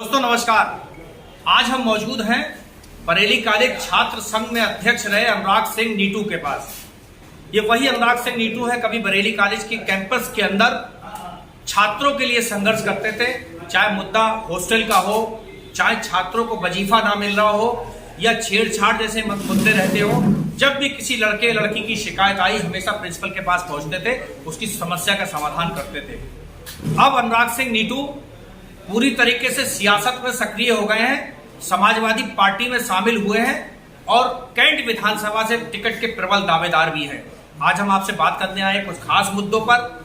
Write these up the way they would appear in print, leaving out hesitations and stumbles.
दोस्तों नमस्कार। आज हम मौजूद हैं बरेली कॉलेज छात्र संघ में अध्यक्ष रहे अनुराग सिंह नीटू के पास। ये वही अनुराग सिंह नीटू है, कभी बरेली कॉलेज के कैंपस के अंदर छात्रों के लिए संघर्ष करते थे, चाहे मुद्दा हॉस्टल का हो, चाहे छात्रों को वजीफा ना मिल रहा हो या छेड़छाड़ जैसे मुद्दे रहते हो। जब भी किसी लड़के लड़की की शिकायत आई, हमेशा प्रिंसिपल के पास पहुंचते थे, उसकी समस्या का समाधान करते थे। अब अनुराग सिंह नीटू पूरी तरीके से सियासत में सक्रिय हो गए हैं, समाजवादी पार्टी में शामिल हुए हैं और कैंट विधानसभा से टिकट के प्रबल दावेदार भी हैं। आज हम आपसे बात करने आए कुछ खास मुद्दों पर,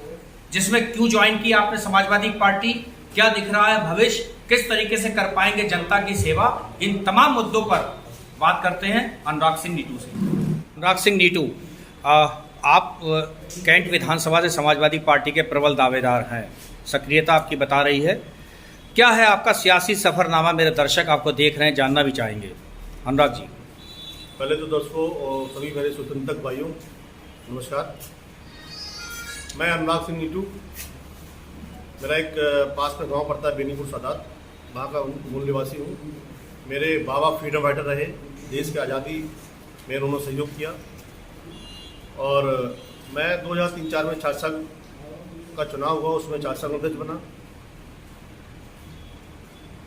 जिसमें क्यों ज्वाइन किया आपने समाजवादी पार्टी, क्या दिख रहा है भविष्य, किस तरीके से कर पाएंगे जनता की सेवा, इन तमाम मुद्दों पर बात करते हैं अनुराग सिंह नीटू से। अनुराग सिंह नीटू, आप कैंट विधानसभा से समाजवादी पार्टी के प्रबल दावेदार हैं, सक्रियता आपकी बता रही है। क्या है आपका सियासी सफरनामा? मेरे दर्शक आपको देख रहे हैं, जानना भी चाहेंगे। अनुराग जी, पहले तो दर्शकों और सभी मेरे स्वतंत्रक भाइयों नमस्कार। मैं अनुराग सिंह नीटू, मेरा एक पास में गांव पड़ता है बेनीपुर सादात, वहाँ का मूल निवासी हूँ। मेरे बाबा फ्रीडम फाइटर रहे, देश की आज़ादी में उन्होंने सहयोग किया और मैं 2003-04 में छात्र संघ का चुनाव हुआ, उसमें छात्र संघ अध्यक्ष बना।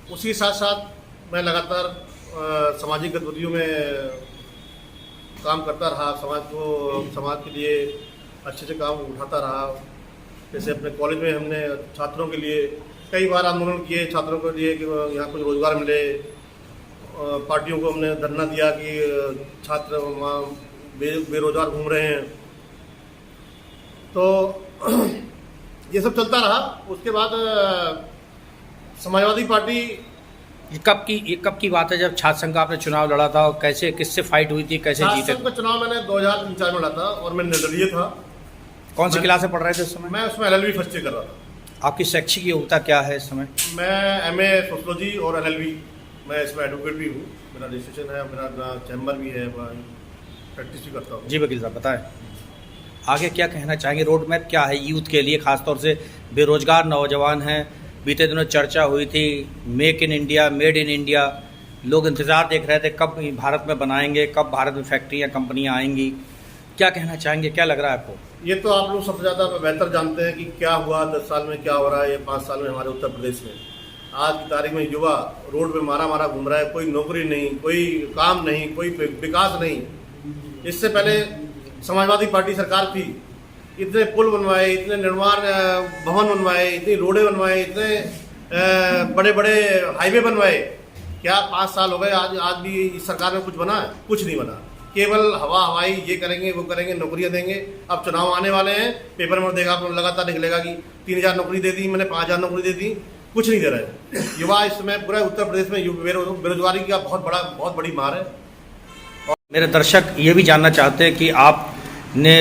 उसी साथ साथ मैं लगातार सामाजिक गतिविधियों में काम करता रहा, समाज के लिए अच्छे से काम उठाता रहा। जैसे अपने कॉलेज में हमने छात्रों के लिए कई बार आंदोलन किए, छात्रों के लिए कि यहाँ कुछ रोजगार मिले। पार्टियों को हमने धरना दिया कि छात्र वहाँ बेरोजगार घूम रहे हैं, तो ये सब चलता रहा। उसके बाद समाजवादी पार्टी ये कब की बात है जब छात्र संघ का आपने चुनाव लड़ा था, और कैसे किससे फाइट हुई थी, कैसे जीते? छात्र संघ का चुनाव मैंने 2003-04 में लड़ा था और मैं निर्दलीय था। कौन सी क्लास में पढ़ रहे थे उस समय? मैं उसमें LLB फर्स्ट ईयर कर रहा था। आपकी शैक्षिक योग्यता क्या है इस समय? मैं MA सोशोलॉजी और LLB, मैं इसमें एडवोकेट भी हूँ, मेरा रजिस्ट्रेशन है, मेरा चैम्बर भी है, प्रैक्टिस भी करता हूँ। जी वकील साहब, बताएं आगे क्या कहना चाहेंगे, रोड मैप क्या है यूथ के लिए, खासतौर से बेरोजगार नौजवान हैं। बीते दिनों चर्चा हुई थी make in India, made in India, लोग इंतज़ार देख रहे थे कब भारत में बनाएंगे, कब भारत में फैक्ट्रियाँ कंपनियाँ आएंगी। क्या कहना चाहेंगे, क्या लग रहा है आपको? ये तो आप लोग सबसे ज़्यादा बेहतर जानते हैं कि क्या हुआ 10 साल में, क्या हो रहा है ये 5 साल में हमारे उत्तर प्रदेश में। आज की तारीख में युवा रोड पे मारा घूम रहा है, कोई नौकरी नहीं, कोई काम नहीं, कोई विकास नहीं। इससे पहले समाजवादी पार्टी सरकार थी, इतने पुल बनवाए, इतने निर्माण भवन बनवाए, इतनी रोडें बनवाए, इतने बड़े बड़े हाईवे बनवाए। क्या 5 साल हो गए, आज भी इस सरकार में कुछ बना है? कुछ नहीं बना। केवल हवाई ये करेंगे वो करेंगे, नौकरियां देंगे। अब चुनाव आने वाले हैं, पेपर में देखा आपको लगातार निकलेगा कि 3000 नौकरी दे दी मैंने, 5000 नौकरी दे दी, कुछ नहीं दे रहे। युवा इस समय पूरे उत्तर प्रदेश में बेरोजगारी का बहुत बड़ी मार है। और मेरे दर्शक ये भी जानना चाहते हैं कि आपने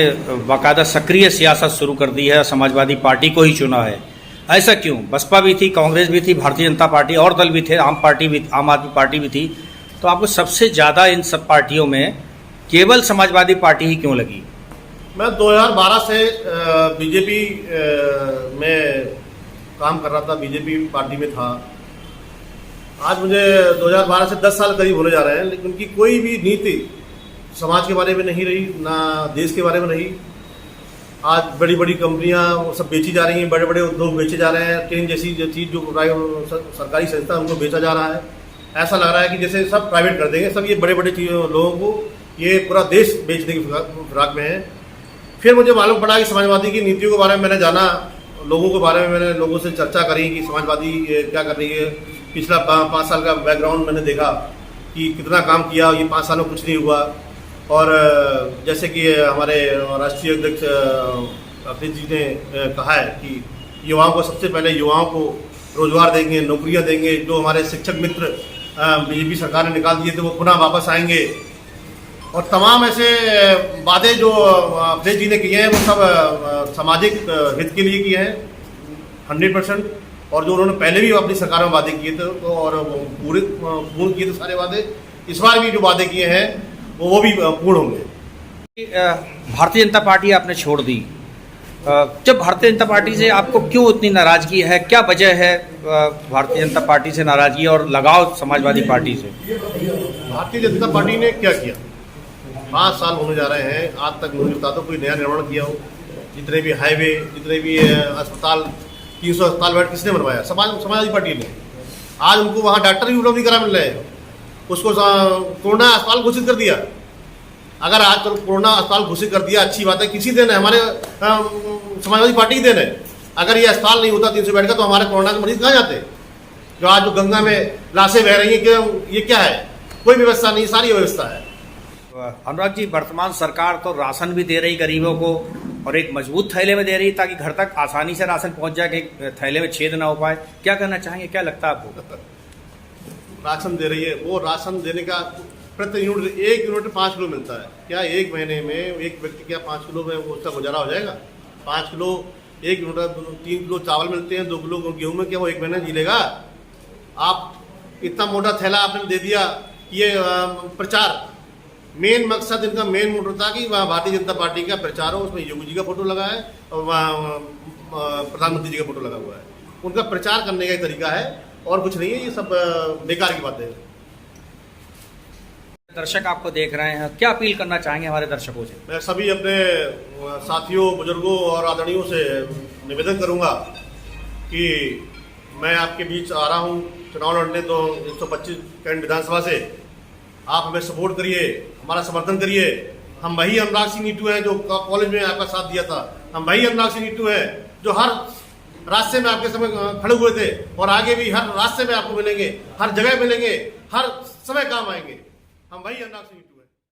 बाकायदा सक्रिय सियासत शुरू कर दी है, समाजवादी पार्टी को ही चुना है, ऐसा क्यों? बसपा भी थी, कांग्रेस भी थी, भारतीय जनता पार्टी और दल भी थे, आम आदमी पार्टी भी थी, तो आपको सबसे ज़्यादा इन सब पार्टियों में केवल समाजवादी पार्टी ही क्यों लगी? मैं 2012 से बीजेपी में काम कर रहा था, बीजेपी पार्टी में था। आज मुझे 2012 से 10 साल करीब होने जा रहे हैं, लेकिन उनकी कोई भी नीति समाज के बारे में नहीं रही, ना देश के बारे में रही। आज बड़ी बड़ी कंपनियां वो सब बेची जा रही हैं, बड़े बड़े उद्योग बेचे जा रहे हैं, ट्रेन जैसी जो चीज़ जो सरकारी संस्था उनको बेचा जा रहा है। ऐसा लग रहा है कि जैसे सब प्राइवेट कर देंगे, सब ये बड़े बड़े लोगों को ये पूरा देश बेचने की फिराक में है। फिर मुझे मालूम पड़ा कि समाजवादी की नीतियों के बारे में मैंने जाना, लोगों के बारे में मैंने लोगों से चर्चा करी कि समाजवादी क्या कर रही है। पिछला 5 साल का बैकग्राउंड मैंने देखा कि कितना काम किया, ये 5 साल में कुछ नहीं हुआ। और जैसे कि हमारे राष्ट्रीय अध्यक्ष अखिलेश जी ने कहा है कि युवाओं को सबसे पहले युवाओं को रोजगार देंगे, नौकरियां देंगे। जो हमारे शिक्षक मित्र बीजेपी सरकार ने निकाल दिए थे वो पुनः वापस आएंगे। और तमाम ऐसे वादे जो अखिलेश जी ने किए हैं वो सब सामाजिक हित के लिए किए हैं 100%। और जो उन्होंने पहले भी अपनी सरकार में वादे किए थे तो और पूर्ण किए थे सारे वादे, इस बार भी जो वादे किए हैं वो भी पूर्ण होंगे। भारतीय जनता पार्टी आपने छोड़ दी, जब भारतीय जनता पार्टी से आपको क्यों इतनी नाराजगी है, क्या वजह है भारतीय जनता पार्टी से नाराजगी और लगाव समाजवादी पार्टी से? भारतीय जनता पार्टी ने क्या किया? 5 साल होने जा रहे हैं, आज तक मुझे बता दो कोई नया निर्माण किया हो? जितने भी हाईवे, जितने भी अस्पताल, 300 अस्पताल बेड किसने बनवाया? समाजवादी पार्टी ने। आज उनको वहाँ डॉक्टर भी उपलब्ध नहीं करा मिल रहे हैं। उसको कोरोना अस्पताल घोषित कर दिया। अगर आज तो कोरोना अस्पताल घोषित कर दिया, अच्छी बात है, किसी देन है, हमारे समाजवादी पार्टी की देन है। अगर ये अस्पताल नहीं होता 300 बेड का तो हमारे कोरोना के मरीज कहाँ जाते? जो आज जो गंगा में लाशें बह रही हैं, ये क्या है? कोई व्यवस्था नहीं, सारी व्यवस्था है। अनुराग जी, वर्तमान सरकार तो राशन भी दे रही गरीबों को और एक मजबूत थैले में दे रही ताकि घर तक आसानी से राशन पहुंच जाए, कि थैले में छेद ना हो पाए। क्या करना चाहेंगे, क्या लगता है आपको? राशन दे रही है, वो राशन देने का प्रति यूनिट 1 यूनिट 5 किलो मिलता है। क्या 1 महीने में एक व्यक्ति क्या 5 किलो में उसका गुजारा हो जाएगा? 5 किलो 1 यूनिट 3 किलो चावल मिलते हैं, 2 किलो गेहूं में क्या वो 1 महीना जी लेगा? आप इतना मोटा थैला आपने दे दिया। ये प्रचार, मेन मकसद इनका मेन मोटर था कि वहाँ भारतीय जनता पार्टी का प्रचार हो, उसमें योगी जी का फोटो लगा है और वहाँ प्रधानमंत्री जी का फोटो लगा हुआ है। उनका प्रचार करने का एक तरीका है और कुछ नहीं है। ये सब बेकार की बातें हैं। दर्शक आपको देख रहे हैं, क्या अपील करना चाहेंगे हमारे दर्शकों से? मैं सभी अपने साथियों, बुजुर्गों और आदरणियों से निवेदन करूंगा कि मैं आपके बीच आ रहा हूं चुनाव लड़ने, तो 125 कैंट विधानसभा से आप हमें सपोर्ट करिए, हमारा समर्थन करिए। हम वही अनुराग सिंह नीटू हैं जो कॉलेज में आपका साथ दिया था। हम वही अनुराग सिंह नीटू हैं जो हर रास्ते में आपके समय खड़े हुए थे और आगे भी हर रास्ते में आपको मिलेंगे, हर जगह मिलेंगे, हर समय काम आएंगे। हम वही अनुराग सिंह